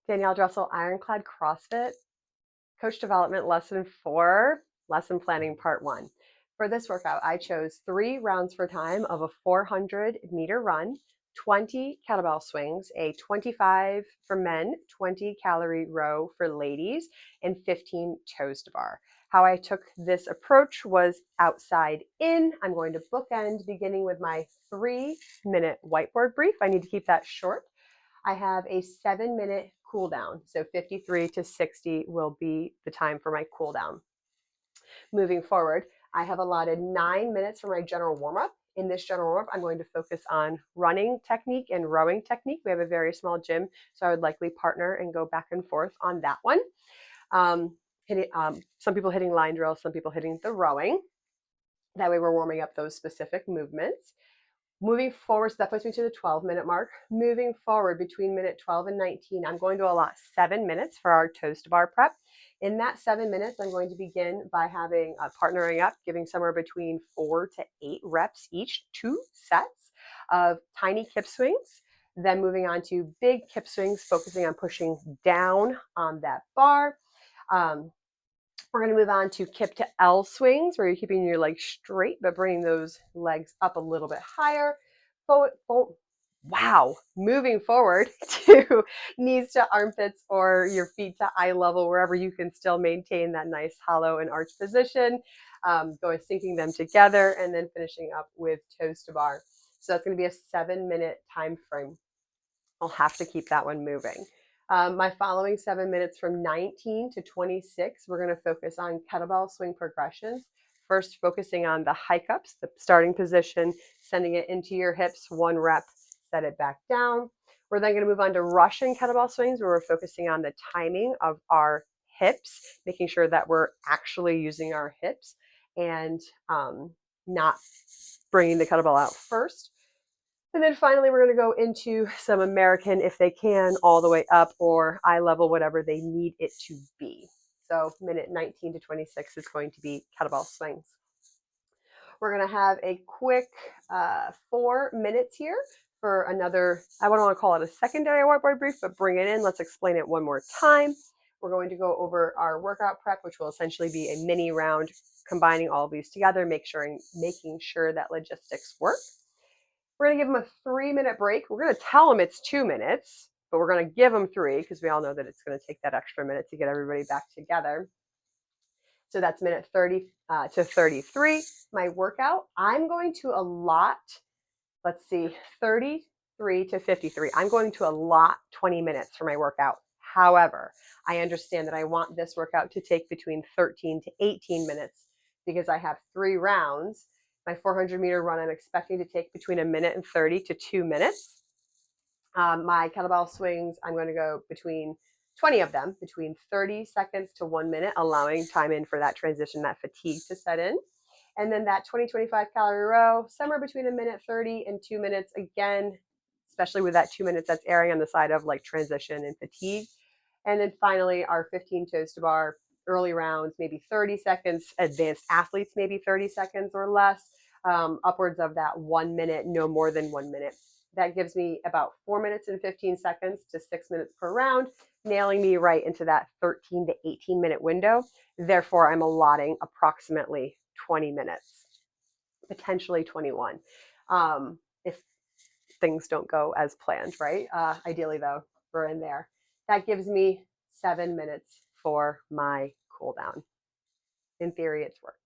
Danielle Dressel, Ironclad CrossFit, Coach Development Lesson 4, Lesson Planning Part 1. For this workout, I chose 3 rounds for time of a 400-meter run, 20 kettlebell swings, a 25 for men, 20-calorie row for ladies, and 15 toes to bar. How I took this approach was outside in. I'm going to bookend beginning with my 3-minute whiteboard brief. I need to keep that short. I have a 7-minute cool down. So 53 to 60 will be the time for my cool down. Moving forward, I have allotted 9 minutes for my general warm up. In this general warm up, I'm going to focus on running technique and rowing technique. We have a very small gym, so I would likely partner and go back and forth on that one. Some people hitting line drills, some people hitting the rowing. That way we're warming up those specific movements. Moving forward, so that puts me to the 12-minute mark. Moving forward between minute 12 and 19, I'm going to allot 7 minutes for our toes to bar prep. In that 7 minutes, I'm going to begin by having partnering up, giving somewhere between 4 to 8 reps each, 2 sets of tiny kip swings. Then moving on to big kip swings, focusing on pushing down on that bar. We're going to move on to kip to L swings, where you're keeping your legs straight, but bringing those legs up a little bit higher. Wow. Moving forward to knees to armpits or your feet to eye level, wherever you can still maintain that nice hollow and arch position. Going syncing them together and then finishing up with toes to bar. So that's going to be a 7-minute time frame. I'll have to keep that one moving. My following 7 minutes from 19 to 26, we're going to focus on kettlebell swing progressions. First, focusing on the hike ups, the starting position, sending it into your hips, 1 rep, set it back down. We're then going to move on to Russian kettlebell swings, where we're focusing on the timing of our hips, making sure that we're actually using our hips and not bringing the kettlebell out first. And then finally, we're going to go into some American, if they can, all the way up or eye level, whatever they need it to be. So minute 19 to 26 is going to be kettlebell swings. We're going to have a quick 4 minutes here for another, I wouldn't want to call it a secondary whiteboard brief, but bring it in. Let's explain it one more time. We're going to go over our workout prep, which will essentially be a mini round, combining all of these together, making sure that logistics work. We're going to give them a 3-minute break. We're going to tell them it's 2 minutes, but we're going to give them 3 because we all know that it's going to take that extra minute to get everybody back together. So that's minute 30 to 33. My workout, I'm going to allot, 33 to 53. I'm going to allot 20 minutes for my workout. However, I understand that I want this workout to take between 13 to 18 minutes because I have 3 rounds. My 400-meter run, I'm expecting to take between 1 minute and 30 to 2 minutes. My kettlebell swings, I'm going to go between 20 of them, between 30 seconds to 1 minute, allowing time in for that transition, that fatigue to set in. And then that 20-25 calorie row, somewhere between 1 minute 30 and 2 minutes, again, especially with that 2 minutes, that's erring on the side of like transition and fatigue. And then finally, our 15 toes to bar, early rounds, maybe 30 seconds, advanced athletes, maybe 30 seconds or less, upwards of that 1 minute, no more than 1 minute. That gives me about 4 minutes and 15 seconds to 6 minutes per round, nailing me right into that 13 to 18 minute window. Therefore, I'm allotting approximately 20 minutes, potentially 21, if things don't go as planned, right? Ideally, though, we're in there. That gives me 7 minutes for my cool down. In theory, it's work.